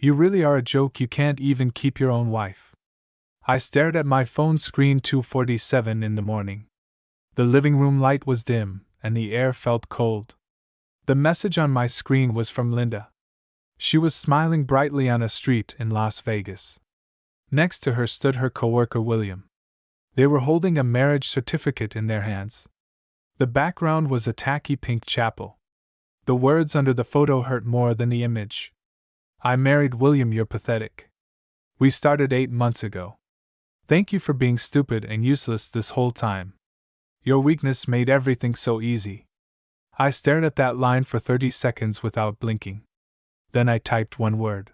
You really are a joke, you can't even keep your own wife. I stared at my phone screen. 2:47 in the morning. The living room light was dim, and the air felt cold. The message on my screen was from Linda. She was smiling brightly on a street in Las Vegas. Next to her stood her coworker William. They were holding a marriage certificate in their hands. The background was a tacky pink chapel. The words under the photo hurt more than the image. I married William, you're pathetic. We started 8 months ago. Thank you for being stupid and useless this whole time. Your weakness made everything so easy. I stared at that line for 30 seconds without blinking. Then I typed one word.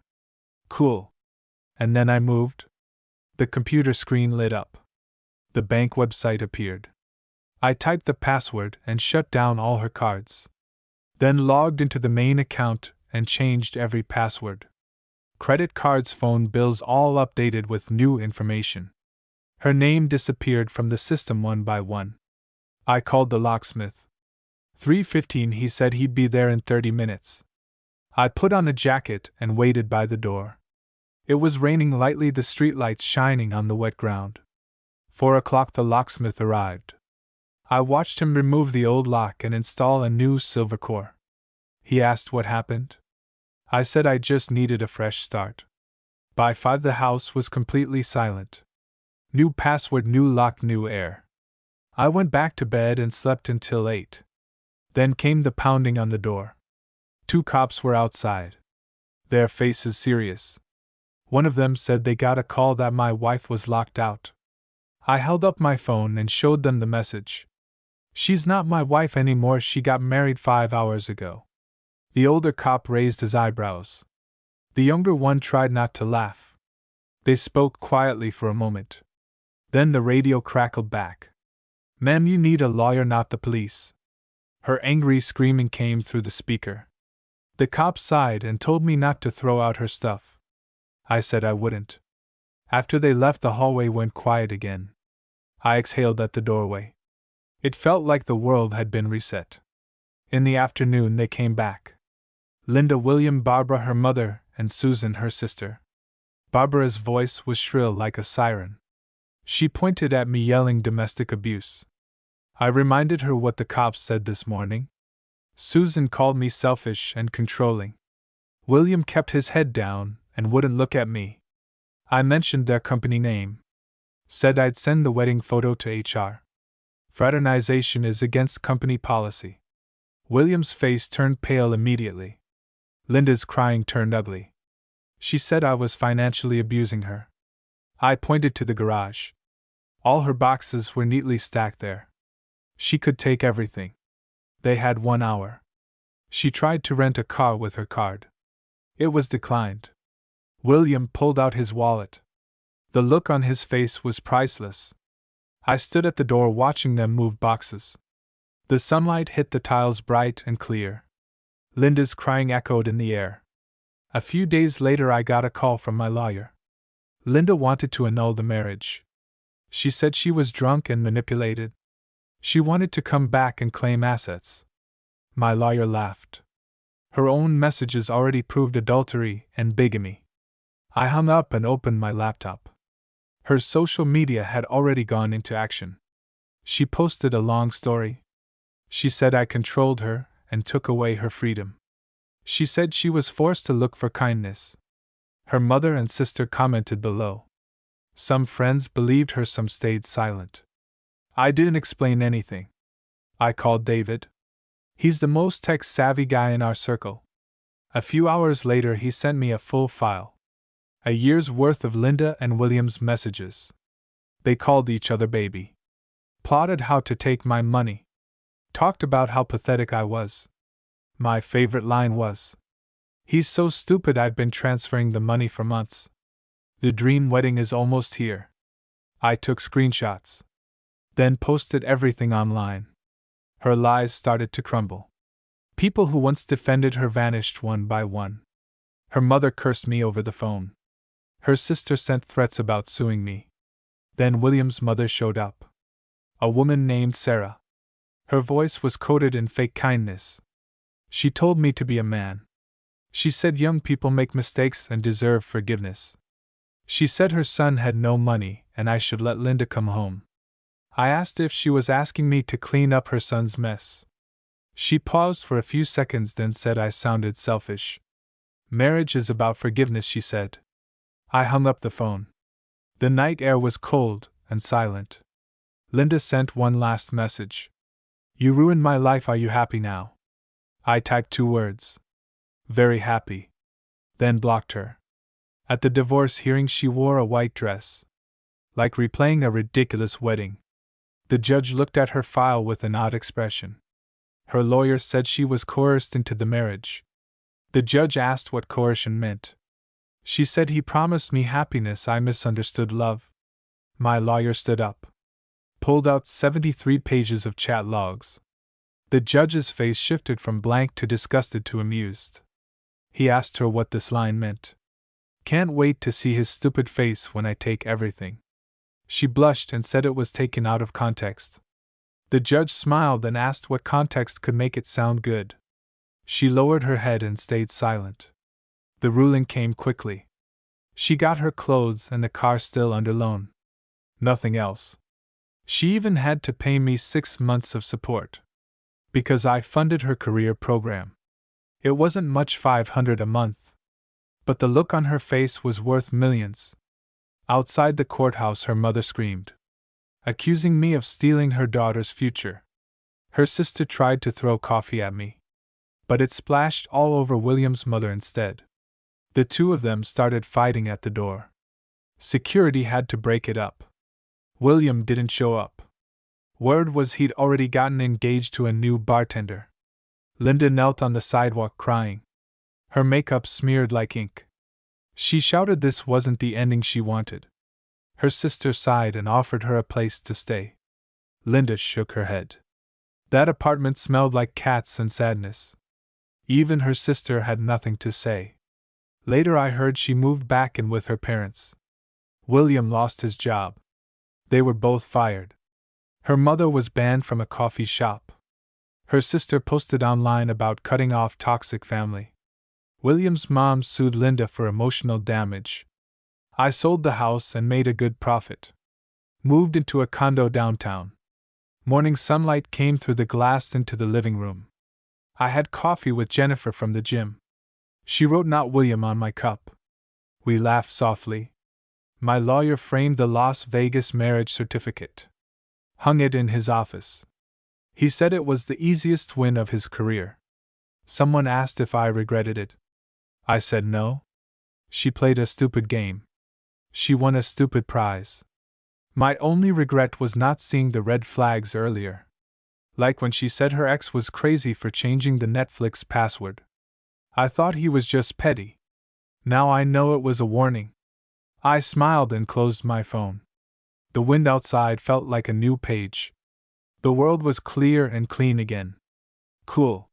Cool. And then I moved. The computer screen lit up. The bank website appeared. I typed the password and shut down all her cards. Then logged into the main account and changed every password. Credit cards, phone bills, all updated with new information. Her name disappeared from the system one by one. I called the locksmith. 3:15, he said he'd be there in 30 minutes. I put on a jacket and waited by the door. It was raining lightly, the streetlights shining on the wet ground. 4 o'clock, the locksmith arrived. I watched him remove the old lock and install a new silver core. He asked what happened. I said I just needed a fresh start. By 5 the house was completely silent. New password, new lock, new air. I went back to bed and slept until 8. Then came the pounding on the door. 2 cops were outside. Their faces serious. One of them said they got a call that my wife was locked out. I held up my phone and showed them the message. She's not my wife anymore, she got married 5 hours ago. The older cop raised his eyebrows. The younger one tried not to laugh. They spoke quietly for a moment. Then the radio crackled back. Ma'am, you need a lawyer, not the police. Her angry screaming came through the speaker. The cop sighed and told me not to throw out her stuff. I said I wouldn't. After they left, the hallway went quiet again. I exhaled at the doorway. It felt like the world had been reset. In the afternoon they came back. Linda, William, Barbara, her mother, and Susan, her sister. Barbara's voice was shrill like a siren. She pointed at me, yelling domestic abuse. I reminded her what the cops said this morning. Susan called me selfish and controlling. William kept his head down and wouldn't look at me. I mentioned their company name. Said I'd send the wedding photo to HR. Fraternization is against company policy. William's face turned pale immediately. Linda's crying turned ugly. She said I was financially abusing her. I pointed to the garage. All her boxes were neatly stacked there. She could take everything. They had 1 hour. She tried to rent a car with her card. It was declined. William pulled out his wallet. The look on his face was priceless. I stood at the door watching them move boxes. The sunlight hit the tiles bright and clear. Linda's crying echoed in the air. A few days later I got a call from my lawyer. Linda wanted to annul the marriage. She said she was drunk and manipulated. She wanted to come back and claim assets. My lawyer laughed. Her own messages already proved adultery and bigamy. I hung up and opened my laptop. Her social media had already gone into action. She posted a long story. She said I controlled her and took away her freedom. She said she was forced to look for kindness. Her mother and sister commented below. Some friends believed her, some stayed silent. I didn't explain anything. I called David. He's the most tech-savvy guy in our circle. A few hours later he sent me a full file. A year's worth of Linda and William's messages. They called each other baby. Plotted how to take my money. Talked about how pathetic I was. My favorite line was, "He's so stupid, I've been transferring the money for months. The dream wedding is almost here." I took screenshots. Then posted everything online. Her lies started to crumble. People who once defended her vanished one by one. Her mother cursed me over the phone. Her sister sent threats about suing me. Then William's mother showed up. A woman named Sarah. Her voice was coated in fake kindness. She told me to be a man. She said young people make mistakes and deserve forgiveness. She said her son had no money and I should let Linda come home. I asked if she was asking me to clean up her son's mess. She paused for a few seconds, then said I sounded selfish. Marriage is about forgiveness, she said. I hung up the phone. The night air was cold and silent. Linda sent one last message. You ruined my life, are you happy now? I typed 2 words. Very happy. Then blocked her. At the divorce hearing, she wore a white dress. Like replaying a ridiculous wedding. The judge looked at her file with an odd expression. Her lawyer said she was coerced into the marriage. The judge asked what coercion meant. She said he promised me happiness. I misunderstood love. My lawyer stood up. Pulled out 73 pages of chat logs. The judge's face shifted from blank to disgusted to amused. He asked her what this line meant. Can't wait to see his stupid face when I take everything. She blushed and said it was taken out of context. The judge smiled and asked what context could make it sound good. She lowered her head and stayed silent. The ruling came quickly. She got her clothes and the car still under loan. Nothing else. She even had to pay me 6 months of support. Because I funded her career program. It wasn't much, $500 a month. But the look on her face was worth millions. Outside the courthouse her mother screamed, accusing me of stealing her daughter's future. Her sister tried to throw coffee at me, but it splashed all over William's mother instead. The 2 of them started fighting at the door. Security had to break it up. William didn't show up. Word was he'd already gotten engaged to a new bartender. Linda knelt on the sidewalk crying. Her makeup smeared like ink. She shouted this wasn't the ending she wanted. Her sister sighed and offered her a place to stay. Linda shook her head. That apartment smelled like cats and sadness. Even her sister had nothing to say. Later I heard she moved back in with her parents. William lost his job. They were both fired. Her mother was banned from a coffee shop. Her sister posted online about cutting off toxic family. William's mom sued Linda for emotional damage. I sold the house and made a good profit. Moved into a condo downtown. Morning sunlight came through the glass into the living room. I had coffee with Jennifer from the gym. She wrote "Not William" on my cup. We laughed softly. My lawyer framed the Las Vegas marriage certificate. Hung it in his office. He said it was the easiest win of his career. Someone asked if I regretted it. I said no. She played a stupid game. She won a stupid prize. My only regret was not seeing the red flags earlier. Like when she said her ex was crazy for changing the Netflix password. I thought he was just petty. Now I know it was a warning. I smiled and closed my phone. The wind outside felt like a new page. The world was clear and clean again. Cool.